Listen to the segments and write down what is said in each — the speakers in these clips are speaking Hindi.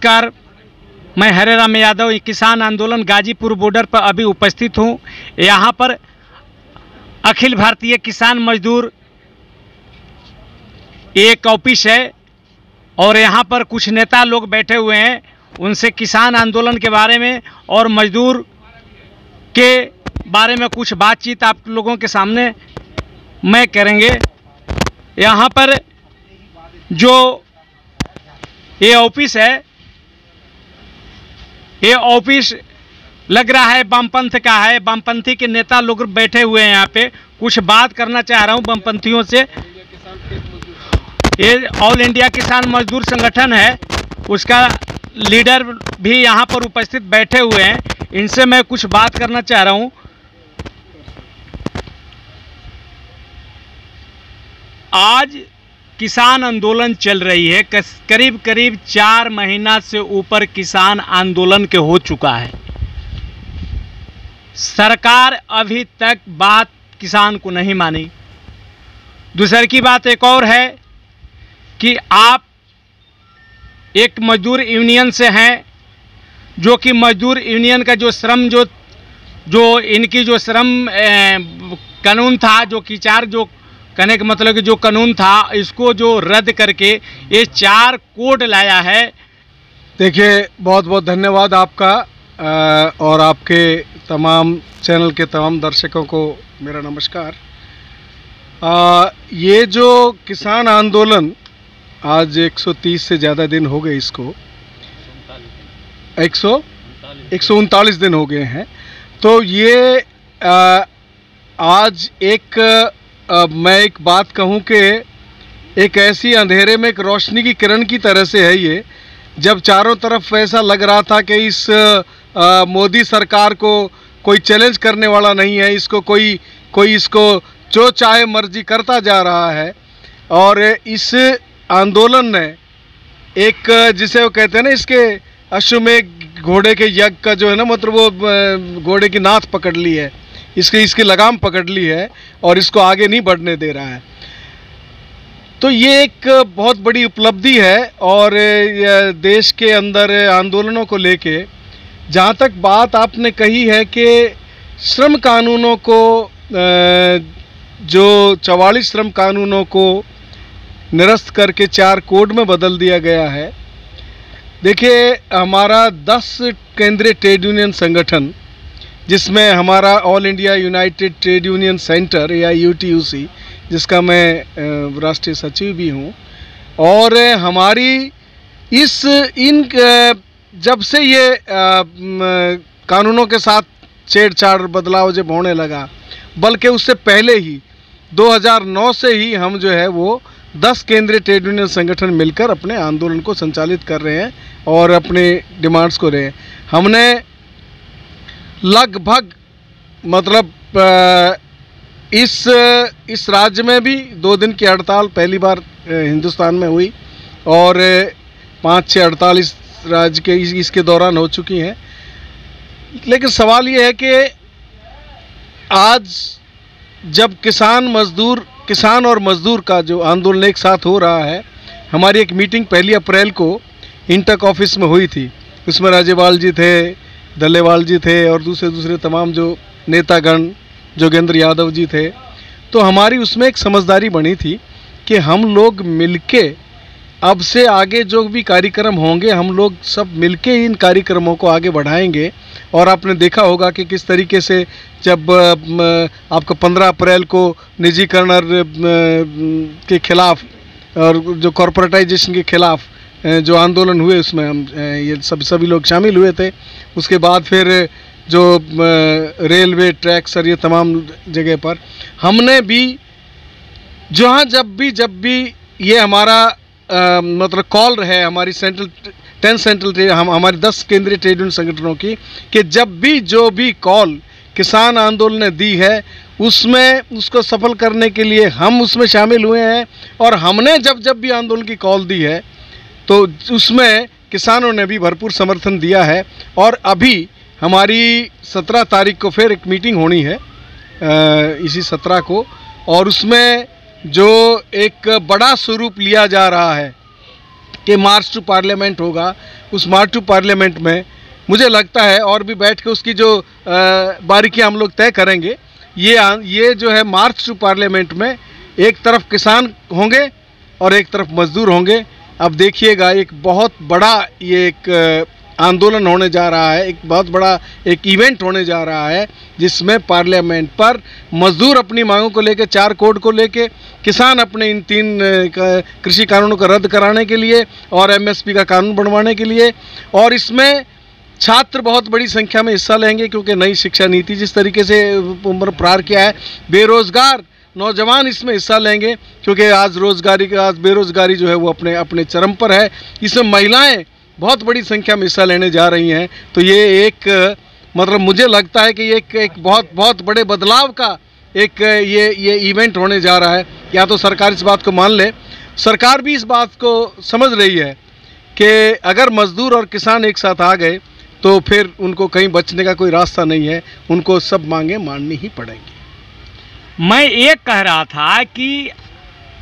नमस्कार, मैं हरे राम यादव किसान आंदोलन गाजीपुर बॉर्डर पर अभी उपस्थित हूँ। यहाँ पर अखिल भारतीय किसान मजदूर एक ऑफिस है और यहाँ पर कुछ नेता लोग बैठे हुए हैं। उनसे किसान आंदोलन के बारे में और मजदूर के बारे में कुछ बातचीत आप लोगों के सामने मैं करेंगे। यहाँ पर जो ये ऑफिस है, ये ऑफिस लग रहा है वामपंथ का है। वामपंथी के नेता लोग बैठे हुए हैं। यहाँ पे कुछ बात करना चाह रहा हूँ वामपंथियों से। ये ऑल इंडिया किसान मजदूर संगठन है, उसका लीडर भी यहाँ पर उपस्थित बैठे हुए हैं। इनसे मैं कुछ बात करना चाह रहा हूँ। आज किसान आंदोलन चल रही है, करीब करीब 4 महीना से ऊपर किसान आंदोलन के हो चुका है। सरकार अभी तक बात किसान को नहीं मानी। दूसरी की बात एक और है कि आप एक मजदूर यूनियन से हैं, जो कि मजदूर यूनियन का जो श्रम जो इनकी जो श्रम कानून था, जो कि जो कहने का मतलब कि जो कानून था, इसको जो रद्द करके ये 4 कोड लाया है। देखिए, बहुत बहुत धन्यवाद आपका और आपके तमाम चैनल के तमाम दर्शकों को मेरा नमस्कार। ये जो किसान आंदोलन आज 130 से ज़्यादा दिन हो गए, इसको 139 दिन हो गए हैं। तो ये आज मैं एक बात कहूँ कि एक ऐसी अंधेरे में एक रोशनी की किरण की तरह से है ये। जब चारों तरफ ऐसा लग रहा था कि इस मोदी सरकार को कोई चैलेंज करने वाला नहीं है, इसको कोई इसको जो चाहे मर्जी करता जा रहा है। और इस आंदोलन ने एक, जिसे वो कहते हैं ना, इसके अश्वमेध घोड़े के यज्ञ का जो है ना, मतलब वो घोड़े की नाथ पकड़ ली है, इसकी लगाम पकड़ ली है और इसको आगे नहीं बढ़ने दे रहा है। तो ये एक बहुत बड़ी उपलब्धि है। और देश के अंदर आंदोलनों को लेके जहाँ तक बात आपने कही है कि श्रम कानूनों को, जो 44 श्रम कानूनों को निरस्त करके 4 कोड में बदल दिया गया है। देखिए, हमारा 10 केंद्रीय ट्रेड यूनियन संगठन, जिसमें हमारा all India United trade union centre या UTUC, जिसका मैं राष्ट्रीय सचिव भी हूँ, और हमारी जब से ये कानूनों के साथ छेड़छाड़ बदलाव जब होने लगा, बल्कि उससे पहले ही 2009 से ही हम जो है वो 10 केंद्रीय ट्रेड यूनियन संगठन मिलकर अपने आंदोलन को संचालित कर रहे हैं और अपने डिमांड्स को रहे हैं। हमने लगभग मतलब इस राज्य में भी 2 दिन की हड़ताल पहली बार हिंदुस्तान में हुई और 5-6 हड़ताल इस राज्य के इसके दौरान हो चुकी हैं। लेकिन सवाल ये है कि आज जब किसान और मजदूर का जो आंदोलन एक साथ हो रहा है, हमारी एक मीटिंग 1 अप्रैल को इंटक ऑफिस में हुई थी। उसमें राज्यपाल जी थे, दल्लेवाल जी थे और दूसरे तमाम जो नेतागण, जोगेंद्र यादव जी थे। तो हमारी उसमें एक समझदारी बनी थी कि हम लोग मिलके अब से आगे जो भी कार्यक्रम होंगे, हम लोग सब मिलके इन कार्यक्रमों को आगे बढ़ाएंगे। और आपने देखा होगा कि किस तरीके से जब आपका 15 अप्रैल को निजीकरण के खिलाफ और जो कॉरपोरेटाइजेशन के खिलाफ जो आंदोलन हुए, उसमें हम ये सभी लोग शामिल हुए थे। उसके बाद फिर जो रेलवे ट्रैक्स और ये तमाम जगह पर हमने भी जहाँ जब भी ये हमारा मतलब कॉल है, हमारी हमारी 10 केंद्रीय ट्रेड यूनियन संगठनों की, कि जब भी जो भी कॉल किसान आंदोलन ने दी है, उसमें उसको सफल करने के लिए हम उसमें शामिल हुए हैं। और हमने जब भी आंदोलन की कॉल दी है, तो उसमें किसानों ने भी भरपूर समर्थन दिया है। और अभी हमारी 17 तारीख को फिर एक मीटिंग होनी है, इसी 17 को, और उसमें जो एक बड़ा स्वरूप लिया जा रहा है कि मार्च टू पार्लियामेंट होगा। उस मार्च टू पार्लियामेंट में मुझे लगता है, और भी बैठ के उसकी जो बारीकियां हम लोग तय करेंगे, ये जो है मार्च टू पार्लियामेंट में एक तरफ किसान होंगे और एक तरफ मजदूर होंगे। अब देखिएगा एक बहुत बड़ा ये एक आंदोलन होने जा रहा है, एक बहुत बड़ा एक इवेंट होने जा रहा है, जिसमें पार्लियामेंट पर मजदूर अपनी मांगों को लेके, 4 कोड को लेके, किसान अपने इन 3 कृषि कानूनों को रद्द कराने के लिए और एमएसपी का कानून बनवाने के लिए, और इसमें छात्र बहुत बड़ी संख्या में हिस्सा लेंगे, क्योंकि नई शिक्षा नीति जिस तरीके से प्रहार किया है, बेरोजगार नौजवान इसमें हिस्सा लेंगे, क्योंकि आज बेरोजगारी जो है वो अपने चरम पर है। इसमें महिलाएं बहुत बड़ी संख्या में हिस्सा लेने जा रही हैं। तो ये एक मतलब मुझे लगता है कि ये एक बहुत बड़े बदलाव का एक ये इवेंट होने जा रहा है। या तो सरकार इस बात को मान ले, सरकार भी इस बात को समझ रही है कि अगर मजदूर और किसान एक साथ आ गए तो फिर उनको कहीं बचने का कोई रास्ता नहीं है, उनको सब मांगे माननी ही पड़ेंगी। मैं ये कह रहा था कि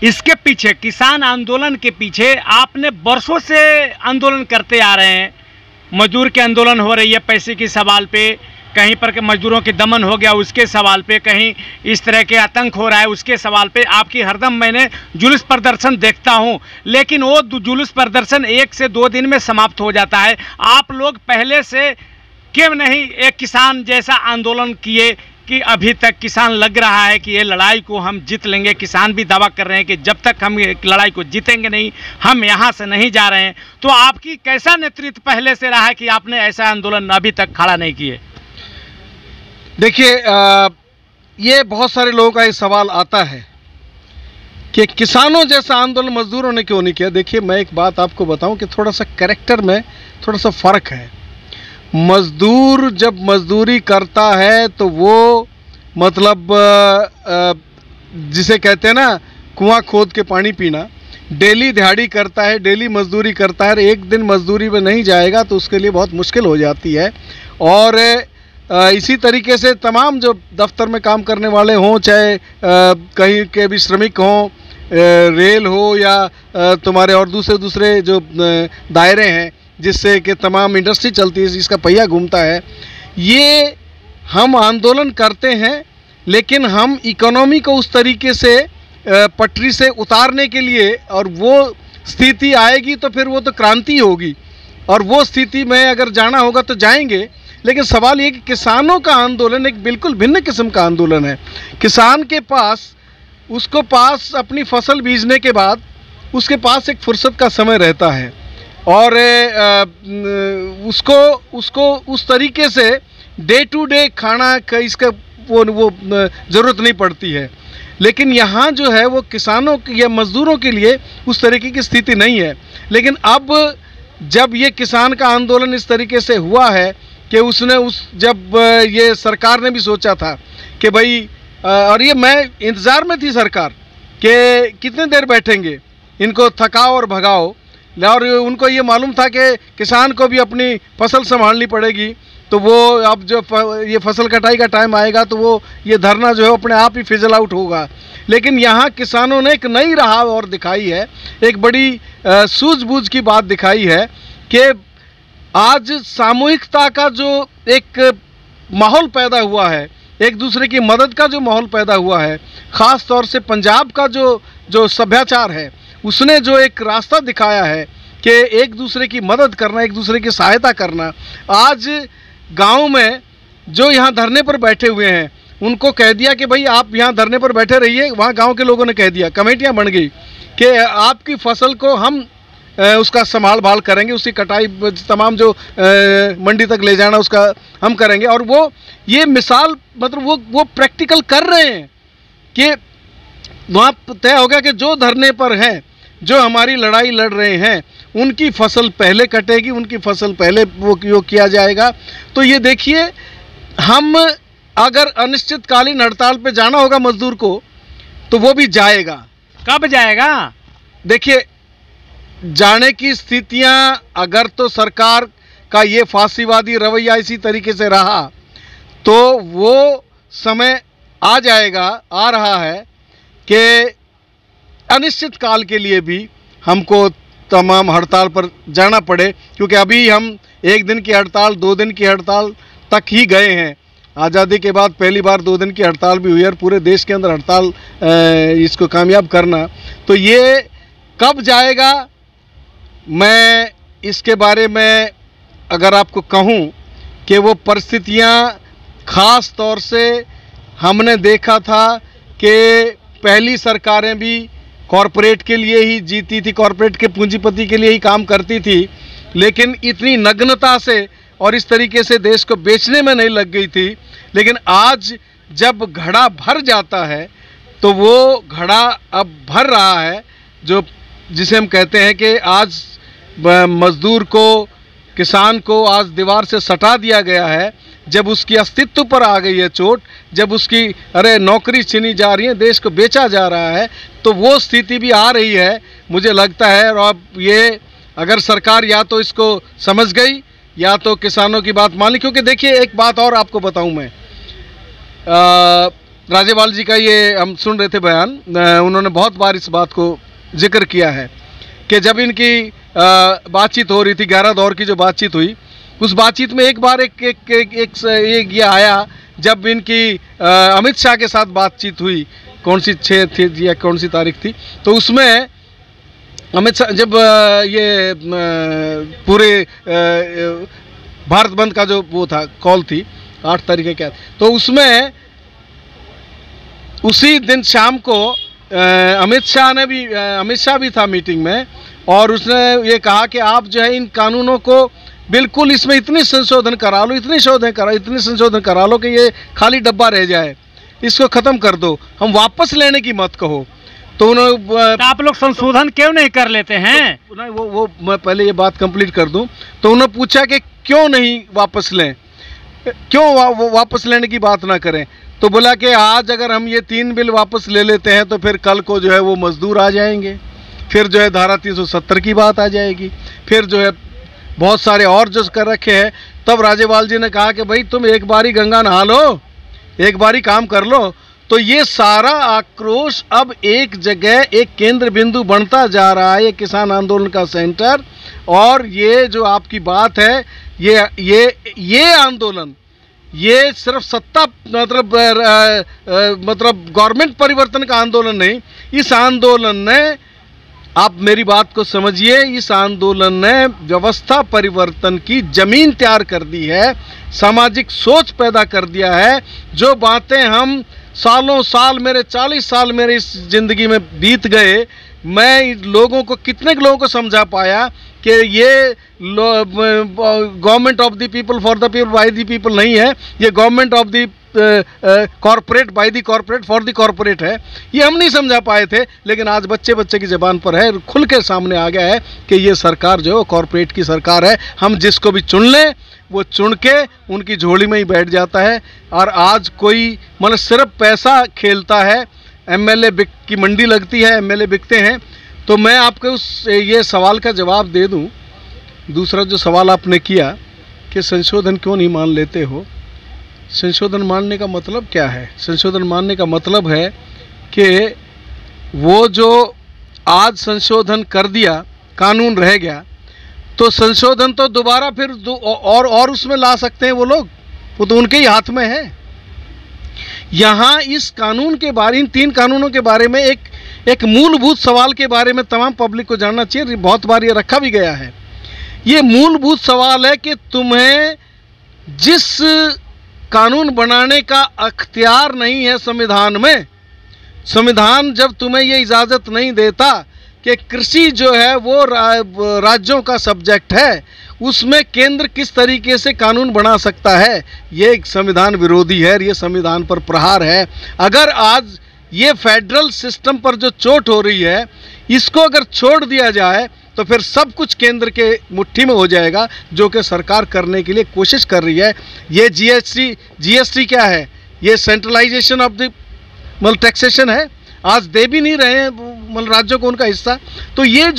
इसके पीछे, किसान आंदोलन के पीछे आपने वर्षों से आंदोलन करते आ रहे हैं। मजदूर के आंदोलन हो रही है पैसे के सवाल पे, कहीं पर के मजदूरों के दमन हो गया उसके सवाल पे, कहीं इस तरह के आतंक हो रहा है उसके सवाल पे आपकी हरदम मैंने जुलूस प्रदर्शन देखता हूं, लेकिन वो जुलूस प्रदर्शन 1 से 2 दिन में समाप्त हो जाता है। आप लोग पहले से क्यों नहीं एक किसान जैसा आंदोलन किए कि अभी तक किसान लग रहा है कि ये लड़ाई को हम जीत लेंगे। किसान भी दावा कर रहे हैं कि जब तक हम लड़ाई को जीतेंगे नहीं, हम यहाँ से नहीं जा रहे हैं। तो आपकी कैसा नेतृत्व पहले से रहा है कि आपने ऐसा आंदोलन अभी तक खड़ा नहीं किए? देखिए, ये बहुत सारे लोगों का ये सवाल आता है कि किसानों जैसा आंदोलन मजदूरों ने क्यों नहीं किया। देखिए, मैं एक बात आपको बताऊं कि थोड़ा सा कैरेक्टर में थोड़ा सा फ़र्क है। मजदूर जब मजदूरी करता है तो वो मतलब जिसे कहते हैं ना कुआं खोद के पानी पीना, डेली दिहाड़ी करता है, डेली मजदूरी करता है, एक दिन मजदूरी में नहीं जाएगा तो उसके लिए बहुत मुश्किल हो जाती है। और इसी तरीके से तमाम जो दफ्तर में काम करने वाले हों, चाहे कहीं के भी श्रमिक हों, रेल हो या तुम्हारे और दूसरे जो दायरे हैं जिससे कि तमाम इंडस्ट्री चलती है, जिसका पहिया घूमता है, ये हम आंदोलन करते हैं, लेकिन हम इकोनॉमी को उस तरीके से पटरी से उतारने के लिए, और वो स्थिति आएगी तो फिर वो तो क्रांति होगी, और वो स्थिति में अगर जाना होगा तो जाएंगे। लेकिन सवाल ये कि किसानों का आंदोलन एक बिल्कुल भिन्न किस्म का आंदोलन है। किसान के पास, उसको पास अपनी फसल बीजने के बाद उसके पास एक फुर्सत का समय रहता है, और उसको उस तरीके से डे टू डे खाना का इसका वो ज़रूरत नहीं पड़ती है। लेकिन यहाँ जो है वो किसानों या मज़दूरों के लिए उस तरीके की स्थिति नहीं है। लेकिन अब जब ये किसान का आंदोलन इस तरीके से हुआ है कि जब ये सरकार ने भी सोचा था कि भाई, और ये मैं इंतज़ार में थी सरकार कि कितने देर बैठेंगे, इनको थकाओ और भगाओ, और उनको ये मालूम था कि किसान को भी अपनी फसल संभालनी पड़ेगी, तो वो अब जो ये फसल कटाई का टाइम आएगा तो वो ये धरना जो है अपने आप ही फिजल आउट होगा। लेकिन यहाँ किसानों ने एक नई राह और दिखाई है, एक बड़ी सूझबूझ की बात दिखाई है कि आज सामूहिकता का जो एक माहौल पैदा हुआ है, एक दूसरे की मदद का जो माहौल पैदा हुआ है, ख़ास तौर से पंजाब का जो सभ्याचार है, उसने जो एक रास्ता दिखाया है कि एक दूसरे की मदद करना, एक दूसरे की सहायता करना। आज गांव में जो यहाँ धरने पर बैठे हुए हैं उनको कह दिया कि भाई आप यहाँ धरने पर बैठे रहिए, वहाँ गांव के लोगों ने कह दिया, कमेटियाँ बन गई कि आपकी फसल को हम उसका संभाल भाल करेंगे, उसकी कटाई तमाम जो मंडी तक ले जाना उसका हम करेंगे। और वो ये मिसाल मतलब वो प्रैक्टिकल कर रहे हैं कि वहाँ तय हो गया कि जो धरने पर हैं, जो हमारी लड़ाई लड़ रहे हैं, उनकी फसल पहले कटेगी, उनकी फसल पहले वो किया जाएगा। तो ये देखिए, हम अगर अनिश्चितकालीन हड़ताल पे जाना होगा मजदूर को तो वो भी जाएगा। कब जाएगा? देखिए, जाने की स्थितियां अगर तो सरकार का ये फांसीवादी रवैया इसी तरीके से रहा तो वो समय आ जाएगा, आ रहा है कि अनिश्चित काल के लिए भी हमको तमाम हड़ताल पर जाना पड़े, क्योंकि अभी हम 1 दिन की हड़ताल 2 दिन की हड़ताल तक ही गए हैं। आज़ादी के बाद पहली बार 2 दिन की हड़ताल भी हुई और पूरे देश के अंदर हड़ताल इसको कामयाब करना, तो ये कब जाएगा, मैं इसके बारे में अगर आपको कहूँ कि वो परिस्थितियाँ ख़ास तौर से हमने देखा था कि पहली सरकारें भी कॉरपोरेट के लिए ही जीती थी, कॉरपोरेट के पूंजीपति के लिए ही काम करती थी, लेकिन इतनी नग्नता से और इस तरीके से देश को बेचने में नहीं लग गई थी। लेकिन आज जब घड़ा भर जाता है तो वो घड़ा अब भर रहा है, जो जिसे हम कहते हैं कि आज मजदूर को, किसान को आज दीवार से सटा दिया गया है। जब उसकी अस्तित्व पर आ गई है चोट, जब उसकी नौकरी छीनी जा रही है, देश को बेचा जा रहा है, तो वो स्थिति भी आ रही है मुझे लगता है। और अब ये अगर सरकार या तो इसको समझ गई या तो किसानों की बात मान ली। क्योंकि देखिए एक बात और आपको बताऊं मैं, राज्यपाल जी का ये हम सुन रहे थे बयान, उन्होंने बहुत बार इस बात को जिक्र किया है कि जब इनकी बातचीत हो रही थी, 11 दौर की जो बातचीत हुई, उस बातचीत में एक बार एक ये आया जब इनकी अमित शाह के साथ बातचीत हुई, कौन सी 6 थी या कौन सी तारीख थी, तो उसमें अमित शाह जब ये पूरे भारत बंद का जो वो था कॉल थी 8 तारीख क्या, तो उसमें उसी दिन शाम को अमित शाह भी था मीटिंग में, और उसने ये कहा कि आप जो है इन कानूनों को बिल्कुल इसमें इतनी संशोधन करा लो, इतनी संशोधन करा लो कि ये खाली डब्बा रह जाए, इसको ख़त्म कर दो, हम वापस लेने की मत कहो। तो उन्होंने, आप लोग संशोधन क्यों नहीं कर लेते हैं? तो वो मैं पहले ये बात कंप्लीट कर दूं। तो उन्होंने पूछा कि क्यों नहीं वापस लें, क्यों वापस लेने की बात ना करें। तो बोला कि आज अगर हम ये 3 बिल वापस ले लेते हैं तो फिर कल को जो है वो मजदूर आ जाएंगे, फिर जो है धारा 370 की बात आ जाएगी, फिर जो है बहुत सारे और जो कर रखे हैं। तब राज्यपाल जी ने कहा कि भाई तुम एक बारी गंगा नहा लो, एक बारी काम कर लो। तो ये सारा आक्रोश अब एक जगह एक केंद्र बिंदु बनता जा रहा है, ये किसान आंदोलन का सेंटर। और ये जो आपकी बात है, ये आंदोलन, ये सिर्फ सत्ता मतलब गवर्नमेंट परिवर्तन का आंदोलन नहीं, इस आंदोलन ने, आप मेरी बात को समझिए, इस आंदोलन ने व्यवस्था परिवर्तन की जमीन तैयार कर दी है, सामाजिक सोच पैदा कर दिया है। जो बातें हम सालों साल, मेरे 40 साल मेरे इस ज़िंदगी में बीत गए, मैं लोगों को, कितने लोगों को समझा पाया कि ये government of the people for the people by the people नहीं है, ये government of the corporate by the corporate for the corporate है। ये हम नहीं समझा पाए थे, लेकिन आज बच्चे बच्चे की ज़बान पर है, खुल के सामने आ गया है कि ये सरकार जो है वो कॉरपोरेट की सरकार है। हम जिसको भी चुन लें वो चुन के उनकी झोली में ही बैठ जाता है। और आज कोई मतलब सिर्फ पैसा खेलता है, एमएलए की मंडी लगती है, एमएलए बिकते हैं। तो मैं आपको ये सवाल का जवाब दे दूं। दूसरा जो सवाल आपने किया कि संशोधन क्यों नहीं मान लेते हो, संशोधन मानने का मतलब क्या है? संशोधन मानने का मतलब है कि वो जो आज संशोधन कर दिया, कानून रह गया, तो संशोधन तो दोबारा फिर और उसमें ला सकते हैं वो लोग, वो तो उनके ही हाथ में है। यहाँ इस कानून के बारे, इन 3 कानूनों के बारे में एक मूलभूत सवाल के बारे में तमाम पब्लिक को जानना चाहिए। बहुत बार ये रखा भी गया है। ये मूलभूत सवाल है कि तुम्हें जिस कानून बनाने का अख्तियार नहीं है संविधान में, संविधान जब तुम्हें ये इजाज़त नहीं देता कि कृषि जो है वो राज्यों का सब्जेक्ट है, उसमें केंद्र किस तरीके से कानून बना सकता है, ये एक संविधान विरोधी है, ये संविधान पर प्रहार है। अगर आज ये फेडरल सिस्टम पर जो चोट हो रही है, इसको अगर छोड़ दिया जाए तो फिर सब कुछ केंद्र के मुट्ठी में हो जाएगा, जो कि सरकार करने के लिए कोशिश कर रही है। ये जीएसटी क्या है? ये सेंट्रलाइजेशन ऑफ द मतलब टैक्सेशन है। आज दे भी नहीं रहे हैं मतलब राज्यों को उनका हिस्सा। तो ये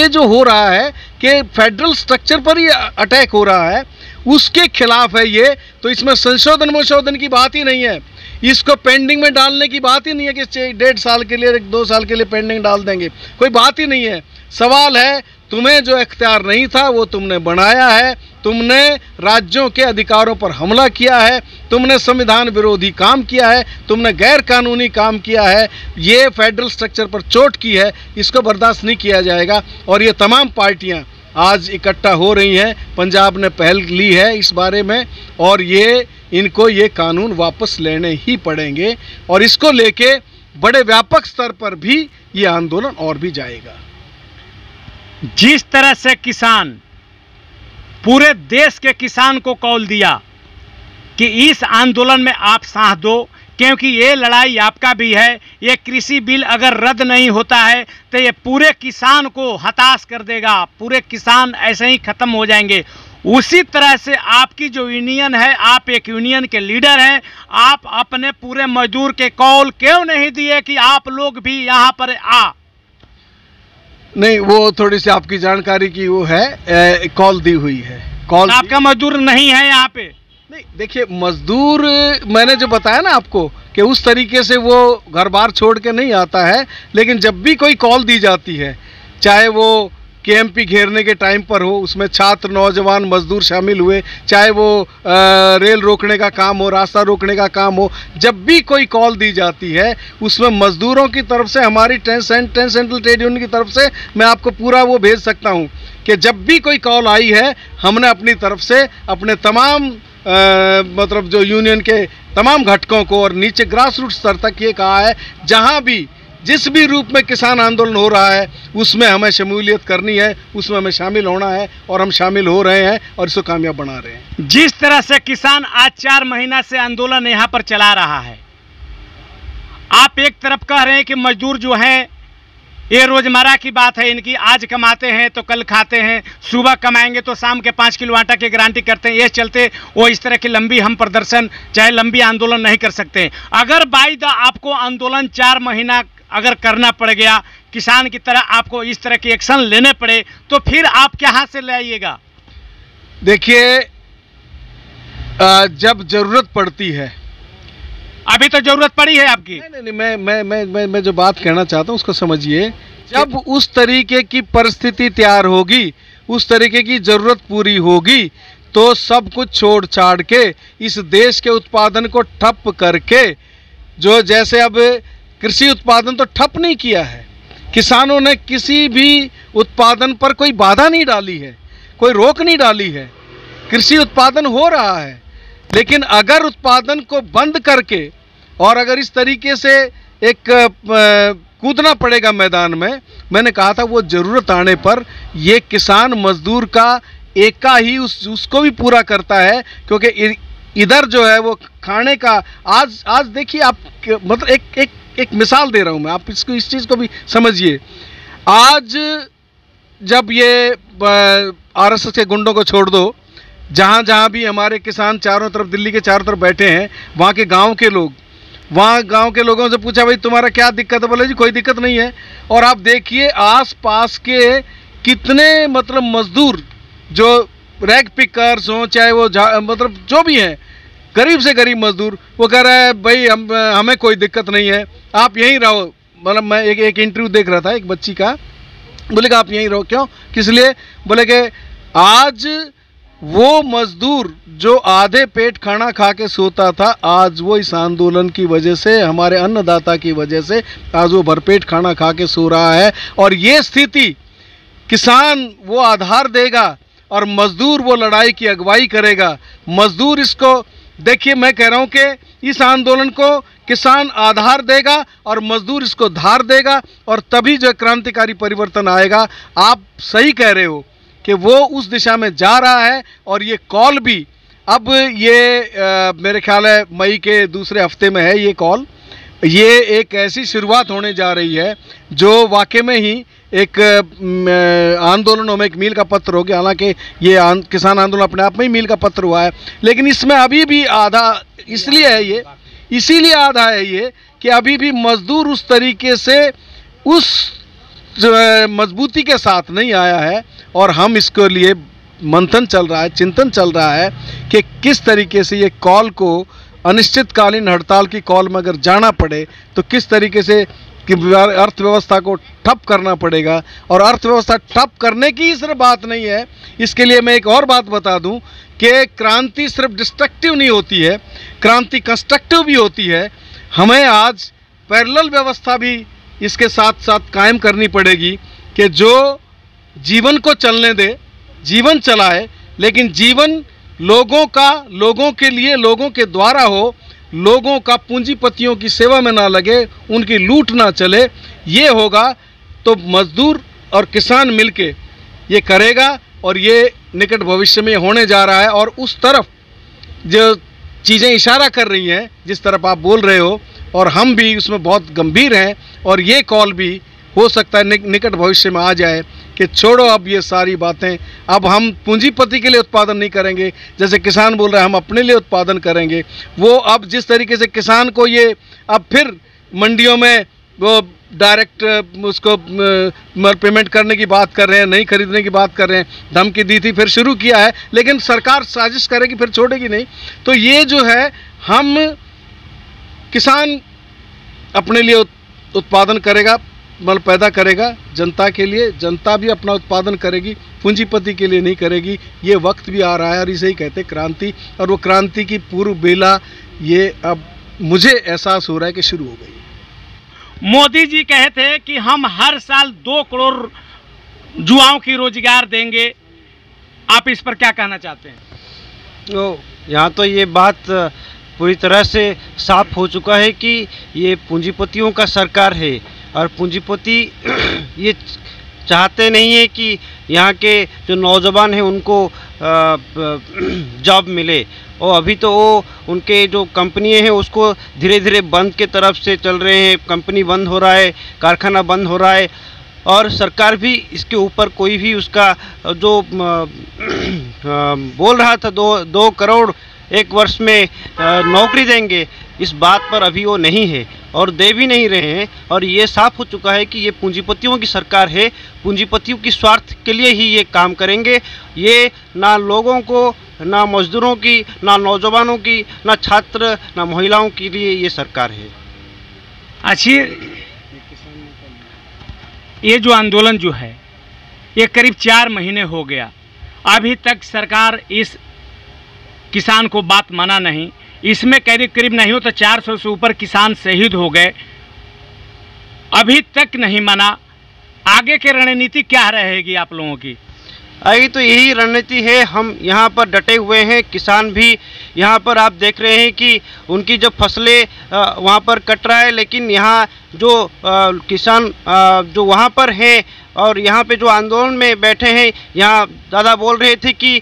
जो हो रहा है कि फेडरल स्ट्रक्चर पर ही अटैक हो रहा है, उसके खिलाफ है ये। तो इसमें संशोधन की बात ही नहीं है, इसको पेंडिंग में डालने की बात ही नहीं है कि 1.5 साल के लिए 2 साल के लिए पेंडिंग डाल देंगे, कोई बात ही नहीं है। सवाल है, तुम्हें जो इख्तियार नहीं था वो तुमने बनाया है, तुमने राज्यों के अधिकारों पर हमला किया है, तुमने संविधान विरोधी काम किया है, तुमने गैर कानूनी काम किया है, ये फेडरल स्ट्रक्चर पर चोट की है, इसको बर्दाश्त नहीं किया जाएगा। और ये तमाम पार्टियां आज इकट्ठा हो रही हैं, पंजाब ने पहल ली है इस बारे में, और इनको ये कानून वापस लेने ही पड़ेंगे, और इसको लेके बड़े व्यापक स्तर पर भी ये आंदोलन और भी जाएगा। जिस तरह से किसान, पूरे देश के किसान को कॉल दिया कि इस आंदोलन में आप साथ दो, क्योंकि ये लड़ाई आपका भी है। ये कृषि बिल अगर रद्द नहीं होता है तो ये पूरे किसान को हताश कर देगा, पूरे किसान ऐसे ही खत्म हो जाएंगे। उसी तरह से आपकी जो यूनियन है, आप एक यूनियन के लीडर हैं, आप अपने पूरे मजदूर के कॉल क्यों नहीं दिए कि आप लोग भी यहाँ पर नहीं, वो थोड़ी सी आपकी जानकारी की वो है, कॉल दी हुई है। कॉल आपका मजदूर नहीं है यहाँ पे? नहीं, देखिए मजदूर मैंने जो बताया ना आपको कि उस तरीके से वो घर बार छोड़ के नहीं आता है, लेकिन जब भी कोई कॉल दी जाती है, चाहे वो केएमपी घेरने के टाइम पर हो, उसमें छात्र, नौजवान, मजदूर शामिल हुए, चाहे वो रेल रोकने का काम हो, रास्ता रोकने का काम हो, जब भी कोई कॉल दी जाती है उसमें मजदूरों की तरफ से, हमारी 10 सेंट्रल ट्रेड यूनियन की तरफ से मैं आपको पूरा वो भेज सकता हूं कि जब भी कोई कॉल आई है हमने अपनी तरफ से अपने तमाम मतलब जो यूनियन के तमाम घटकों को और नीचे ग्रास रूट स्तर तक ये कहा है, जहां भी जिस भी रूप में किसान आंदोलन हो रहा है उसमें हमें शमूलियत करनी है, उसमें हमें शामिल होना है, और हम शामिल हो रहे हैं और इसको कामयाब बना रहे हैं। जिस तरह से किसान आज 4 महीना से आंदोलन यहाँ पर चला रहा है, आप एक तरफ कह रहे हैं कि मजदूर जो हैं ये रोजमर्रा की बात है इनकी, आज कमाते हैं तो कल खाते हैं, सुबह कमाएंगे तो शाम के 5 किलो आटा की गारंटी करते हैं, ये चलते वो इस तरह की लंबी हम प्रदर्शन चाहे लंबी आंदोलन नहीं कर सकते। अगर बाई द आपको आंदोलन 4 महीना अगर करना पड़ गया, किसान की तरह आपको इस तरह की एक्शन लेने पड़े, तो फिर आप क्या हाथ से ले आइएगा? देखिए, जब जरूरत पड़ती है, अभी तो जरूरत पड़ी है आपकी। नहीं, मैं जो बात कहना चाहता हूं उसको समझिए। जब उस तरीके की परिस्थिति तैयार होगी, उस तरीके की जरूरत पूरी होगी, तो सब कुछ छोड़ छाड़ के इस देश के उत्पादन को ठप करके, जो जैसे अब कृषि उत्पादन तो ठप नहीं किया है, किसानों ने किसी भी उत्पादन पर कोई बाधा नहीं डाली है, कोई रोक नहीं डाली है, कृषि उत्पादन हो रहा है। लेकिन अगर उत्पादन को बंद करके और अगर इस तरीके से एक कूदना पड़ेगा मैदान में, मैंने कहा था वो ज़रूरत आने पर ये किसान मजदूर का एका ही उसको भी पूरा करता है, क्योंकि इधर जो है वो खाने का आज देखिए आप, मतलब एक मिसाल दे रहा हूँ मैं, आप इस चीज़ को भी समझिए। आज जब ये आरएसएस के गुंडों को छोड़ दो, जहाँ जहाँ भी हमारे किसान चारों तरफ, दिल्ली के चारों तरफ बैठे हैं, वहाँ के गांव के लोग, वहाँ गांव के लोगों से पूछा भाई तुम्हारा क्या दिक्कत है, बोले जी कोई दिक्कत नहीं है। और आप देखिए आस पास के कितने मतलब मजदूर जो रैग पिकर्स हों, चाहे वो मतलब जो भी हैं, गरीब से गरीब मजदूर, वो कह रहा है भाई हमें कोई दिक्कत नहीं है, आप यहीं रहो। मतलब मैं एक इंटरव्यू देख रहा था एक बच्ची का, बोले कि आप यहीं रहो। क्यों, किस लिए? बोले कि आज वो मजदूर जो आधे पेट खाना खा के सोता था, आज वो इस आंदोलन की वजह से, हमारे अन्नदाता की वजह से आज वो भरपेट खाना खा के सो रहा है। और ये स्थिति, किसान वो आधार देगा और मजदूर वो लड़ाई की अगुवाई करेगा। मजदूर इसको, देखिए मैं कह रहा हूं कि इस आंदोलन को किसान आधार देगा और मजदूर इसको धार देगा, और तभी जो क्रांतिकारी परिवर्तन आएगा। आप सही कह रहे हो कि वो उस दिशा में जा रहा है, और ये कॉल भी अब ये मेरे ख्याल है मई के दूसरे हफ्ते में है ये कॉल। ये एक ऐसी शुरुआत होने जा रही है जो वाकई में ही एक आंदोलनों में एक मील का पत्थर हो गया। हालांकि ये किसान आंदोलन अपने आप में ही मील का पत्थर हुआ है, लेकिन इसमें अभी भी आधा इसलिए है ये, इसीलिए आधा है ये कि अभी भी मजदूर उस तरीके से उस मजबूती के साथ नहीं आया है, और हम इसके लिए मंथन चल रहा है, चिंतन चल रहा है कि किस तरीके से ये कॉल को, अनिश्चितकालीन हड़ताल की कॉल में अगर जाना पड़े तो किस तरीके से कि अर्थव्यवस्था को ठप करना पड़ेगा। और अर्थव्यवस्था ठप करने की ही सिर्फ बात नहीं है, इसके लिए मैं एक और बात बता दूं कि क्रांति सिर्फ डिस्ट्रक्टिव नहीं होती है, क्रांति कंस्ट्रक्टिव भी होती है। हमें आज पैरेलल व्यवस्था भी इसके साथ साथ कायम करनी पड़ेगी कि जो जीवन को चलने दे, जीवन चलाए, लेकिन जीवन लोगों का, लोगों के लिए, लोगों के द्वारा हो, लोगों का पूंजीपतियों की सेवा में ना लगे, उनकी लूट ना चले। ये होगा तो मजदूर और किसान मिलके ये करेगा और ये निकट भविष्य में होने जा रहा है। और उस तरफ जो चीज़ें इशारा कर रही हैं, जिस तरफ आप बोल रहे हो, और हम भी उसमें बहुत गंभीर हैं, और ये कॉल भी हो सकता है निकट भविष्य में आ जाए कि छोड़ो अब ये सारी बातें, अब हम पूंजीपति के लिए उत्पादन नहीं करेंगे, जैसे किसान बोल रहे हैं हम अपने लिए उत्पादन करेंगे। वो अब जिस तरीके से किसान को ये अब फिर मंडियों में वो डायरेक्ट उसको पेमेंट करने की बात कर रहे हैं, नहीं खरीदने की बात कर रहे हैं, धमकी दी थी, फिर शुरू किया है, लेकिन सरकार साजिश करेगी फिर छोड़ेगी नहीं। तो ये जो है, हम किसान अपने लिए उत्पादन करेगा, मतलब पैदा करेगा जनता के लिए, जनता भी अपना उत्पादन करेगी, पूंजीपति के लिए नहीं करेगी। ये वक्त भी आ रहा है और इसे ही कहते क्रांति, और वो क्रांति की पूर्व बेला ये अब मुझे एहसास हो रहा है कि शुरू हो गई। मोदी जी कहे थे कि हम हर साल 2 करोड़ युवाओं की रोजगार देंगे, आप इस पर क्या कहना चाहते हैं? तो यहाँ तो ये बात पूरी तरह से साफ हो चुका है कि ये पूंजीपतियों का सरकार है, और पूंजीपति ये चाहते नहीं है कि यहाँ के जो नौजवान हैं उनको जॉब मिले। और अभी तो वो उनके जो कंपनियाँ हैं उसको धीरे धीरे बंद के तरफ से चल रहे हैं, कंपनी बंद हो रहा है, कारखाना बंद हो रहा है, और सरकार भी इसके ऊपर कोई भी उसका जो बोल रहा था 2 करोड़ एक वर्ष में नौकरी देंगे, इस बात पर अभी वो नहीं है और दे भी नहीं रहे हैं। और ये साफ हो चुका है कि ये पूंजीपतियों की सरकार है, पूंजीपतियों की स्वार्थ के लिए ही ये काम करेंगे। ये ना लोगों को, ना मजदूरों की, ना नौजवानों की, ना छात्र, ना महिलाओं के लिए ये सरकार है। अच्छी, ये जो आंदोलन जो है ये करीब 4 महीने हो गया, अभी तक सरकार इस किसान को बात माना नहीं। इसमें करीब नहीं हो तो 400 से ऊपर किसान शहीद हो गए, अभी तक नहीं माना। आगे की रणनीति क्या रहेगी आप लोगों की? आगे तो यही रणनीति है, हम यहाँ पर डटे हुए हैं। किसान भी यहाँ पर आप देख रहे हैं कि उनकी जो फसलें वहाँ पर कट रहा है, लेकिन यहाँ जो किसान जो वहाँ पर हैं और यहाँ पे जो आंदोलन में बैठे हैं, यहाँ दादा बोल रहे थे कि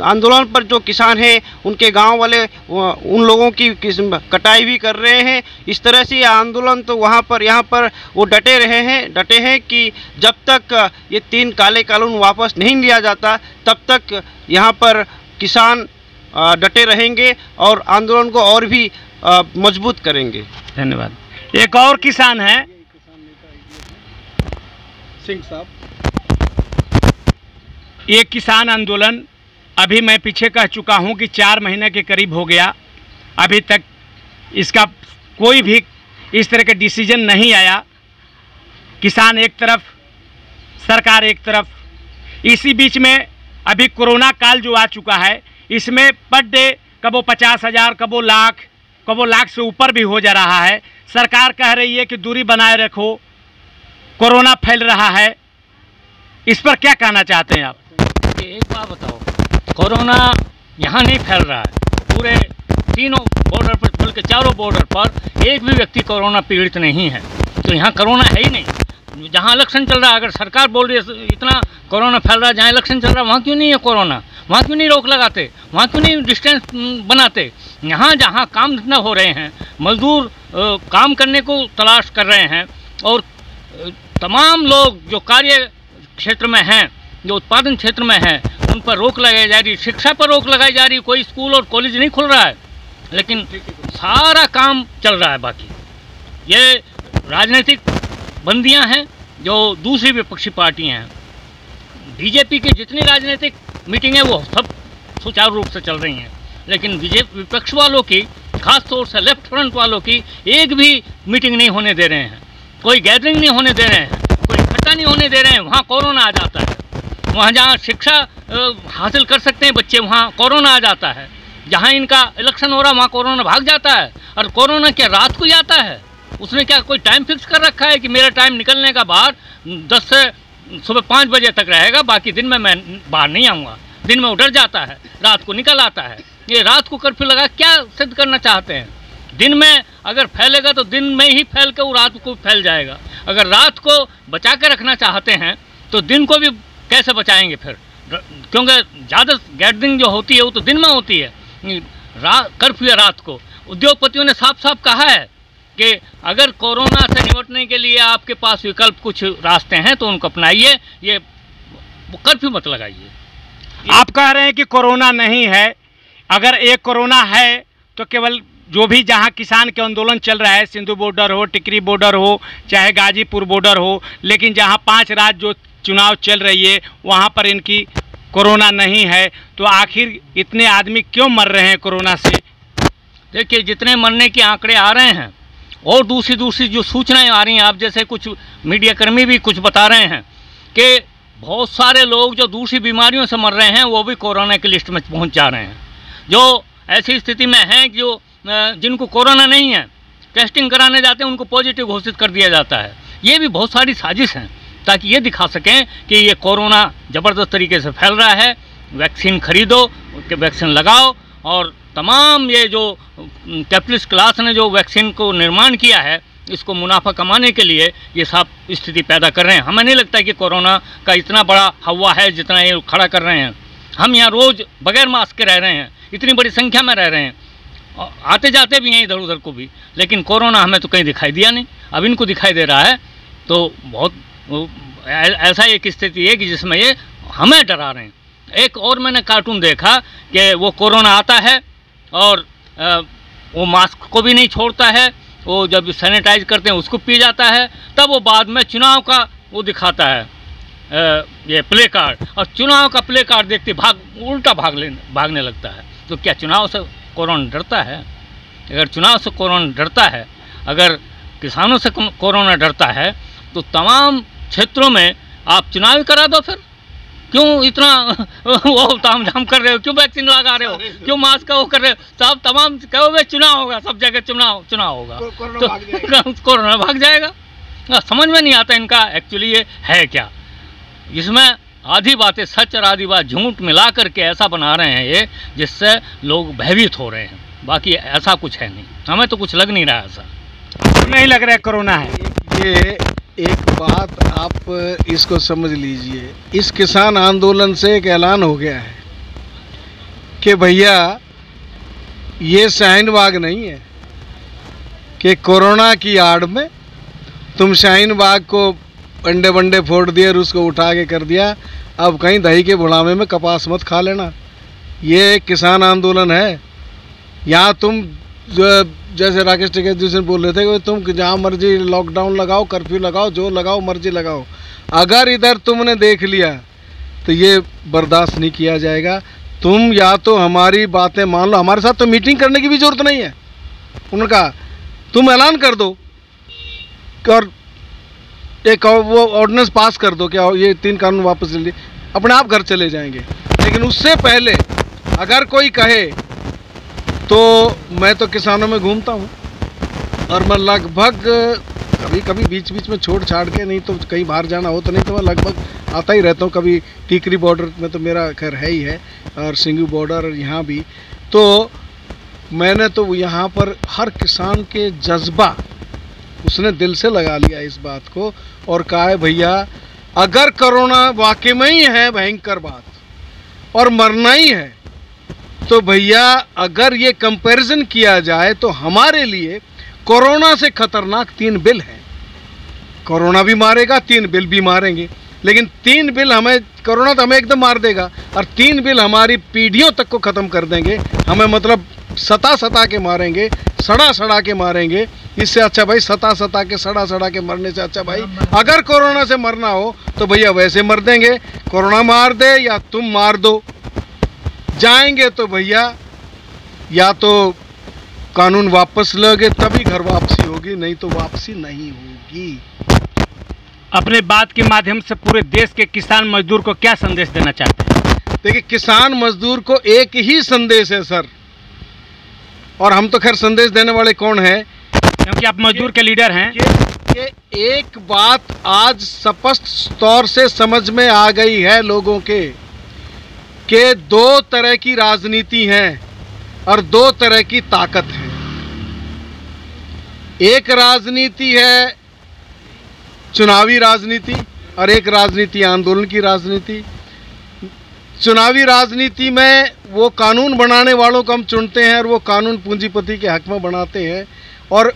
आंदोलन पर जो किसान हैं उनके गांव वाले उन लोगों की कटाई भी कर रहे हैं। इस तरह से ये आंदोलन तो वहाँ पर यहाँ पर वो डटे हैं कि जब तक ये 3 काले कानून वापस नहीं लिया जाता तब तक यहाँ पर किसान डटे रहेंगे और आंदोलन को और भी मजबूत करेंगे। धन्यवाद। एक और किसान है सिंह साहब। ये किसान आंदोलन अभी मैं पीछे कह चुका हूँ कि 4 महीने के करीब हो गया, अभी तक इसका कोई भी इस तरह का डिसीजन नहीं आया। किसान एक तरफ, सरकार एक तरफ। इसी बीच में अभी कोरोना काल जो आ चुका है, इसमें पर डे कबो 50,000, कबो लाख से ऊपर भी हो जा रहा है। सरकार कह रही है कि दूरी बनाए रखो, कोरोना फैल रहा है, इस पर क्या कहना चाहते हैं आप? एक बात बताओ, कोरोना यहाँ नहीं फैल रहा है, पूरे तीनों बॉर्डर पर, बल्कि चारों बॉर्डर पर एक भी व्यक्ति कोरोना पीड़ित नहीं है, तो यहाँ कोरोना है ही नहीं। जहाँ इलेक्शन चल रहा है, अगर सरकार बोल रही है इतना कोरोना फैल रहा है, जहाँ इलेक्शन चल रहा है वहाँ क्यों नहीं है कोरोना? वहाँ क्यों नहीं रोक लगाते? वहाँ क्यों नहीं डिस्टेंस बनाते? यहाँ जहाँ काम इतना हो रहे हैं, मजदूर काम करने को तलाश कर रहे हैं, और तमाम लोग जो कार्य क्षेत्र में हैं, जो उत्पादन क्षेत्र में हैं, उन पर रोक लगाई जा रही, शिक्षा पर रोक लगाई जा रही। कोई स्कूल और कॉलेज नहीं खुल रहा है, लेकिन सारा काम चल रहा है। बाकी ये राजनीतिक बंदियां हैं जो दूसरी विपक्षी पार्टियां हैं। बीजेपी की जितनी राजनीतिक मीटिंगें वो सब सुचारू रूप से चल रही हैं, लेकिन विपक्ष वालों की, खास तौर से लेफ्ट फ्रंट वालों की एक भी मीटिंग नहीं होने दे रहे हैं। कोई गैदरिंग नहीं होने दे रहे हैं, कोई इकट्ठा नहीं होने दे रहे हैं, वहाँ कोरोना आ जाता है। वहाँ जहाँ शिक्षा हासिल कर सकते हैं बच्चे, वहाँ कोरोना आ जाता है। जहाँ इनका इलेक्शन हो रहा है वहाँ कोरोना भाग जाता है। और कोरोना क्या रात को ही आता है? उसने क्या कोई टाइम फिक्स कर रखा है कि मेरा टाइम निकलने का बाहर 10 से सुबह 5 बजे तक रहेगा, बाकी दिन में मैं बाहर नहीं आऊँगा। दिन में उधर जाता है, रात को निकल आता है। ये रात को कर्फ्यू लगा क्या सिद्ध करना चाहते हैं? दिन में अगर फैलेगा तो दिन में ही फैल के वो रात को फैल जाएगा। अगर रात को बचा के रखना चाहते हैं तो दिन को भी कैसे बचाएंगे फिर? क्योंकि ज़्यादा गैदरिंग जो होती है वो तो दिन में होती है, कर्फ्यू है रात को। उद्योगपतियों ने साफ साफ कहा है कि अगर कोरोना से निपटने के लिए आपके पास विकल्प कुछ रास्ते हैं तो उनको अपनाइए, ये कर्फ्यू मत लगाइए। आप कह रहे हैं कि कोरोना नहीं है। अगर एक कोरोना है तो केवल जो भी जहां किसान के आंदोलन चल रहा है, सिंधु बॉर्डर हो, टिकरी बॉर्डर हो, चाहे गाजीपुर बॉर्डर हो, लेकिन जहां 5 राज्य जो चुनाव चल रही है वहां पर इनकी कोरोना नहीं है, तो आखिर इतने आदमी क्यों मर रहे हैं कोरोना से? देखिए, जितने मरने के आंकड़े आ रहे हैं और दूसरी जो सूचनाएं आ रही हैं, आप जैसे कुछ मीडियाकर्मी भी कुछ बता रहे हैं कि बहुत सारे लोग जो दूसरी बीमारियों से मर रहे हैं वो भी कोरोना की लिस्ट में पहुंच जा रहे हैं। जो ऐसी स्थिति में हैं जो जिनको कोरोना नहीं है, टेस्टिंग कराने जाते हैं उनको पॉजिटिव घोषित कर दिया जाता है। ये भी बहुत सारी साजिश हैं ताकि ये दिखा सकें कि ये कोरोना ज़बरदस्त तरीके से फैल रहा है। वैक्सीन खरीदो, वैक्सीन लगाओ, और तमाम ये जो कैपिटलिस्ट क्लास ने जो वैक्सीन को निर्माण किया है इसको मुनाफा कमाने के लिए ये सब स्थिति पैदा कर रहे हैं। हमें नहीं लगता कि कोरोना का इतना बड़ा हवा है जितना ये खड़ा कर रहे हैं। हम यहाँ रोज़ बगैर मास्क के रह रहे हैं, इतनी बड़ी संख्या में रह रहे हैं, आते जाते भी हैं इधर उधर को भी, लेकिन कोरोना हमें तो कहीं दिखाई दिया नहीं। अब इनको दिखाई दे रहा है तो बहुत ऐसा एक स्थिति है कि जिसमें ये हमें डरा रहे हैं। एक और मैंने कार्टून देखा कि वो कोरोना आता है और वो मास्क को भी नहीं छोड़ता है, वो जब सैनिटाइज करते हैं उसको पी जाता है, तब वो बाद में चुनाव का वो दिखाता है ये प्ले कार्ड, और चुनाव का प्ले कार्ड देखते उल्टा भागने लगता है। तो क्या चुनाव से कोरोना डरता है? अगर चुनाव से कोरोना डरता है, अगर किसानों से कोरोना डरता है, तो तमाम क्षेत्रों में आप चुनाव ही करा दो। फिर क्यों इतना वो तामझाम कर रहे हो? क्यों वैक्सीन लगा रहे हो? क्यों मास्क का वो कर रहे हो? सब तमाम कहोगे चुनाव होगा, सब जगह चुनाव होगा तो कोरोना भाग जाएगा। समझ में नहीं आता इनका एक्चुअली ये है क्या। इसमें आधी बातें सच और आधी बात झूठ मिला करके ऐसा बना रहे हैं ये, जिससे लोग भयभीत हो रहे हैं। बाकी ऐसा कुछ है नहीं, हमें तो कुछ लग नहीं रहा ऐसा। नहीं लग रहा है कोरोना है। ये एक बात आप इसको समझ लीजिए, इस किसान आंदोलन से एक ऐलान हो गया है कि भैया ये शाहीन बाग नहीं है कि कोरोना की आड़ में तुम शाहीन बाग को अंडे बंडे फोड़ दिए और उसको उठा के कर दिया, अब कहीं दही के बुढ़ावे में कपास मत खा लेना। ये किसान आंदोलन है। यहाँ तुम जो जैसे राकेश टिकैत जी बोल रहे थे कि तुम जहाँ मर्जी लॉकडाउन लगाओ, कर्फ्यू लगाओ, जो लगाओ मर्जी लगाओ, अगर इधर तुमने देख लिया तो ये बर्दाश्त नहीं किया जाएगा। तुम या तो हमारी बातें मान लो, हमारे साथ तो मीटिंग करने की भी जरूरत नहीं है। उन्होंने कहा तुम ऐलान कर दो और एक वो ऑर्डिनेंस पास कर दो, क्या ये 3 कानून वापस ले लिए, अपने आप घर चले जाएंगे। लेकिन उससे पहले अगर कोई कहे तो मैं तो किसानों में घूमता हूँ और मैं लगभग कभी कभी बीच बीच में छोड़ छाड़ के, नहीं तो कहीं बाहर जाना हो तो, नहीं तो मैं लगभग आता ही रहता हूँ। कभी टीकरी बॉर्डर में तो मेरा घर है ही है, और सिंघू बॉर्डर यहाँ भी। तो मैंने तो यहाँ पर हर किसान के जज्बा उसने दिल से लगा लिया इस बात को और कहा है भैया अगर कोरोना वाकई में ही है भयंकर बात और मरना ही है, तो भैया अगर ये कंपैरिजन किया जाए तो हमारे लिए कोरोना से खतरनाक 3 बिल हैं। कोरोना भी मारेगा, 3 बिल भी मारेंगे, लेकिन 3 बिल हमें, कोरोना तो हमें एकदम मार देगा और 3 बिल हमारी पीढ़ियों तक को ख़त्म कर देंगे। हमें मतलब सता के मारेंगे, सड़ा के मारेंगे। इससे अच्छा भाई सता के सड़ा के मरने से अच्छा भाई अगर कोरोना से मरना हो तो भैया वैसे मर देंगे, कोरोना मार दे या तुम मार दो। जाएंगे तो भैया या तो कानून वापस लोगे तभी घर वापसी होगी, नहीं तो वापसी नहीं होगी। अपने बात के माध्यम से पूरे देश के किसान मजदूर को क्या संदेश देना चाहते हैं? देखिए, किसान मजदूर को एक ही संदेश है सर, और हम तो खैर संदेश देने वाले कौन हैं, क्योंकि आप मजदूर के लीडर हैं। कि एक बात आज स्पष्ट तौर से समझ में आ गई है लोगों के, कि दो तरह की राजनीति है और दो तरह की ताकत है। एक राजनीति है चुनावी राजनीति और एक राजनीति आंदोलन की राजनीति। चुनावी राजनीति में वो कानून बनाने वालों को हम चुनते हैं और वो कानून पूंजीपति के हक में बनाते हैं, और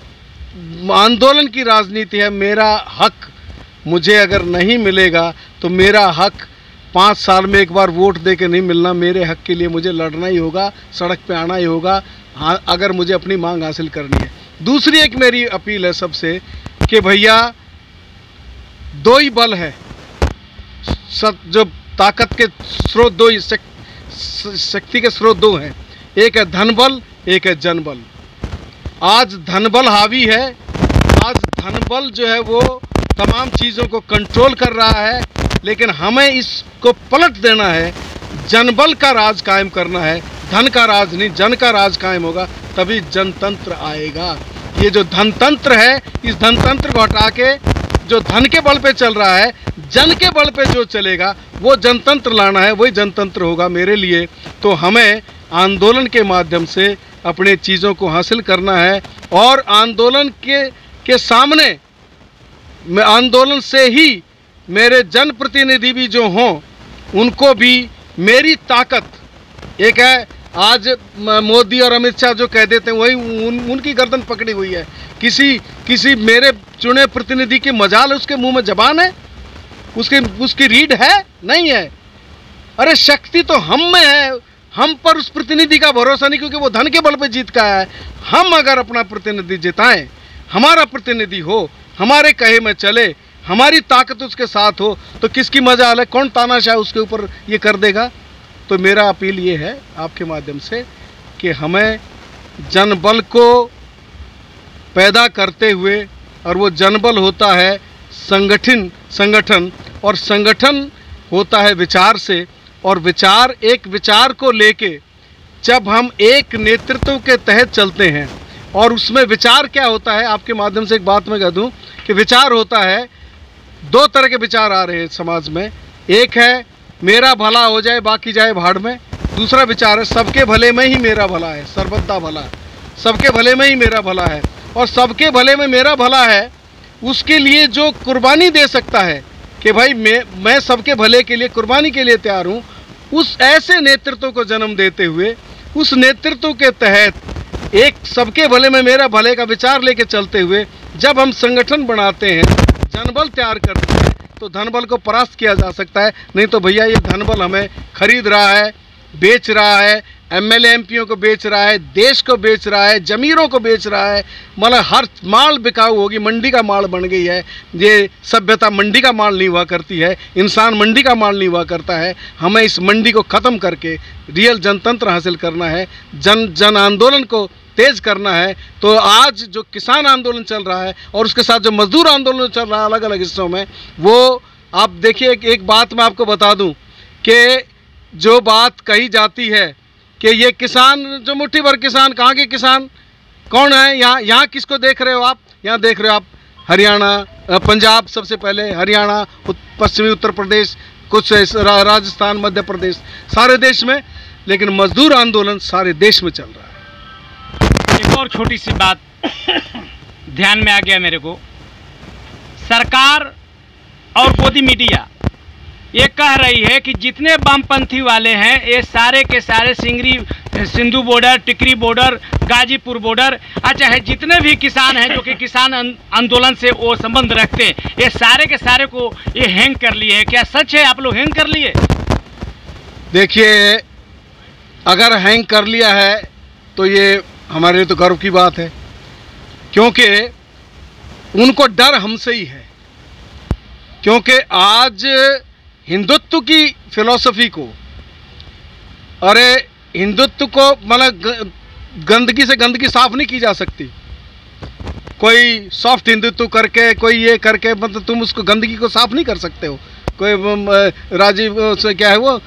आंदोलन की राजनीति है मेरा हक मुझे अगर नहीं मिलेगा तो मेरा हक 5 साल में एक बार वोट दे के नहीं मिलना, मेरे हक के लिए मुझे लड़ना ही होगा, सड़क पे आना ही होगा, हाँ, अगर मुझे अपनी मांग हासिल करनी है। दूसरी एक मेरी अपील है सबसे कि भैया दो ही बल है, जो ताकत के स्रोत दो ही, शक्ति के स्रोत दो हैं, एक है धन बल, एक है जन बल। आज धन बल हावी है, आज धन बल जो है वो तमाम चीज़ों को कंट्रोल कर रहा है, लेकिन हमें इसको पलट देना है, जनबल का राज कायम करना है, धन का राज नहीं, जन का राज कायम होगा, तभी जनतंत्र आएगा। ये जो धनतंत्र है, इस धनतंत्र को हटा के जो धन के बल पे चल रहा है, जन के बल पे जो चलेगा वो जनतंत्र लाना है, वही जनतंत्र होगा मेरे लिए। तो हमें आंदोलन के माध्यम से अपने चीज़ों को हासिल करना है, और आंदोलन के सामने, आंदोलन से ही मेरे जनप्रतिनिधि भी जो हों उनको भी मेरी ताकत एक है। आज मोदी और अमित शाह जो कह देते हैं वही उनकी गर्दन पकड़ी हुई है। किसी मेरे चुने प्रतिनिधि की मजाल उसके मुंह में जबान है, उसकी रीढ़ है नहीं है। अरे शक्ति तो हम में है, हम पर उस प्रतिनिधि का भरोसा नहीं, क्योंकि वो धन के बल पे जीत का है। हम अगर अपना प्रतिनिधि जिताएं, हमारा प्रतिनिधि हो, हमारे कहे में चले, हमारी ताकत उसके साथ हो, तो किसकी मजाल है, कौन तानाशाह उसके ऊपर ये कर देगा। तो मेरा अपील ये है आपके माध्यम से कि हमें जनबल को पैदा करते हुए, और वो जनबल होता है संगठन, और संगठन होता है विचार से, और एक विचार को लेके जब हम एक नेतृत्व के तहत चलते हैं, और उसमें विचार क्या होता है, आपके माध्यम से एक बात मैं कह दूं कि विचार होता है, दो तरह के विचार आ रहे हैं समाज में। एक है मेरा भला हो जाए बाकी जाए भाड़ में, दूसरा विचार है सबके भले में ही मेरा भला है, सर्वदा भला, सबके भले में ही मेरा भला है। और सबके भले में मेरा भला है उसके लिए जो कुर्बानी दे सकता है कि भाई मैं सबके भले के लिए कुर्बानी के लिए तैयार हूँ, उस ऐसे नेतृत्व को जन्म देते हुए, उस नेतृत्व के तहत एक सबके भले में मेरा भले का विचार लेके चलते हुए जब हम संगठन बनाते हैं, जनबल तैयार करते हैं, तो धनबल को परास्त किया जा सकता है। नहीं तो भैया ये धनबल हमें खरीद रहा है, बेच रहा है, एमएलए एमपीओं को बेच रहा है, देश को बेच रहा है, जमीरों को बेच रहा है, मतलब हर माल बिकाऊ होगी, मंडी का माल बन गई है। ये सभ्यता मंडी का माल नहीं हुआ करती है, इंसान मंडी का माल नहीं हुआ करता है। हमें इस मंडी को ख़त्म करके रियल जनतंत्र हासिल करना है, जन आंदोलन को तेज करना है। तो आज जो किसान आंदोलन चल रहा है और उसके साथ जो मजदूर आंदोलन चल रहा है अलग अलग हिस्सों में, वो आप देखिए, एक बात मैं आपको बता दूं कि जो बात कही जाती है कि ये किसान, जो मुट्ठी भर किसान, कहाँ के किसान कौन है, यहाँ किसको देख रहे हो आप? यहाँ देख रहे हो आप हरियाणा, पंजाब, सबसे पहले हरियाणा, पश्चिमी उत्तर प्रदेश, कुछ राजस्थान, मध्य प्रदेश, सारे देश में, लेकिन मजदूर आंदोलन सारे देश में चल रहा है। एक और छोटी सी बात ध्यान में आ गया मेरे को, सरकार और गोदी मीडिया ये कह रही है कि जितने वामपंथी वाले हैं ये सारे के सारे सिंधु बॉर्डर, टिकरी बॉर्डर, गाजीपुर बॉर्डर, अच्छा है, जितने भी किसान हैं जो कि किसान आंदोलन से वो संबंध रखते हैं, ये सारे के सारे को ये हैंग कर लिए हैं। क्या सच है आप लोग हैंग कर लिए? देखिए, अगर हैंग कर लिया है तो ये हमारे लिए तो गर्व की बात है, क्योंकि उनको डर हमसे ही है। क्योंकि आज हिंदुत्व की फिलॉसफी को, अरे हिंदुत्व को मतलब गंदगी से गंदगी साफ नहीं की जा सकती। कोई सॉफ्ट हिंदुत्व करके, कोई ये करके, मतलब तुम उसको गंदगी को साफ नहीं कर सकते हो। कोई राजीव से क्या है वो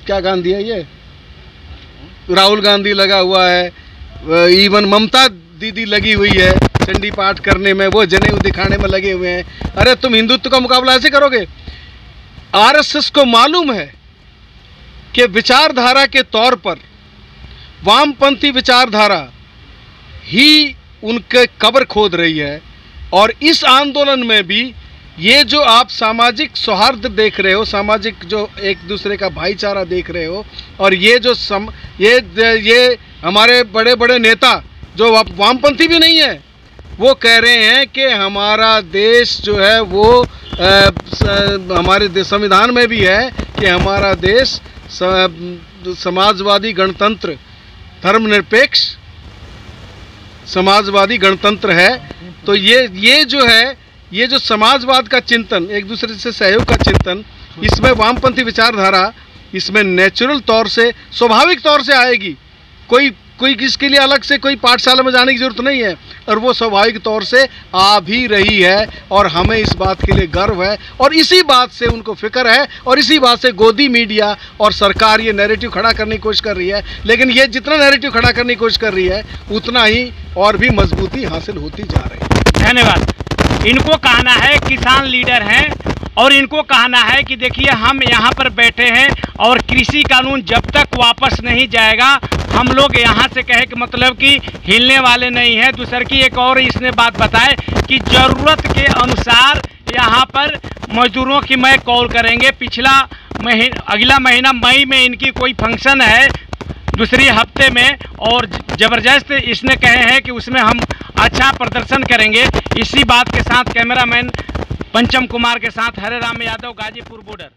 क्या गांधी है, ये राहुल गांधी लगा हुआ है, इवन ममता दीदी लगी हुई है चंडी पाठ करने में, वो जनेऊ दिखाने में लगे हुए हैं। अरे तुम हिंदुत्व का मुकाबला ऐसे करोगे? आरएसएस को मालूम है कि विचारधारा के तौर पर वामपंथी विचारधारा ही उनके कब्र खोद रही है। और इस आंदोलन में भी ये जो आप सामाजिक सौहार्द देख रहे हो, सामाजिक जो एक दूसरे का भाईचारा देख रहे हो, और ये जो ये हमारे बड़े बड़े नेता जो वामपंथी भी नहीं है, वो कह रहे हैं कि हमारा देश जो है वो हमारे संविधान में भी है कि हमारा देश समाजवादी गणतंत्र, धर्मनिरपेक्ष समाजवादी गणतंत्र है। तो ये जो है, ये जो समाजवाद का चिंतन, एक दूसरे से सहयोग का चिंतन, इसमें वामपंथी विचारधारा इसमें नेचुरल तौर से, स्वाभाविक तौर से आएगी। कोई किसके लिए अलग से कोई पाठशाला में जाने की जरूरत नहीं है, और वो स्वाभाविक तौर से आ भी रही है। और हमें इस बात के लिए गर्व है, और इसी बात से उनको फिक्र है, और इसी बात से गोदी मीडिया और सरकार ये नैरेटिव खड़ा करने की कोशिश कर रही है। लेकिन ये जितना नैरेटिव खड़ा करने की कोशिश कर रही है, उतना ही और भी मजबूती हासिल होती जा रही है। धन्यवाद। इनको कहना है किसान लीडर हैं, और इनको कहना है कि देखिए हम यहाँ पर बैठे हैं और कृषि कानून जब तक वापस नहीं जाएगा हम लोग यहाँ से कहे कि मतलब कि हिलने वाले नहीं हैं। दूसर की एक और इसने बात बताए कि ज़रूरत के अनुसार यहाँ पर मजदूरों की मैं कॉल करेंगे। अगला महीना मई में इनकी कोई फंक्शन है दूसरी हफ्ते में, और ज़बरदस्त इसने कहे हैं कि उसमें हम अच्छा प्रदर्शन करेंगे। इसी बात के साथ कैमरामैन पंचम कुमार के साथ हरे राम यादव, गाजीपुर बॉर्डर।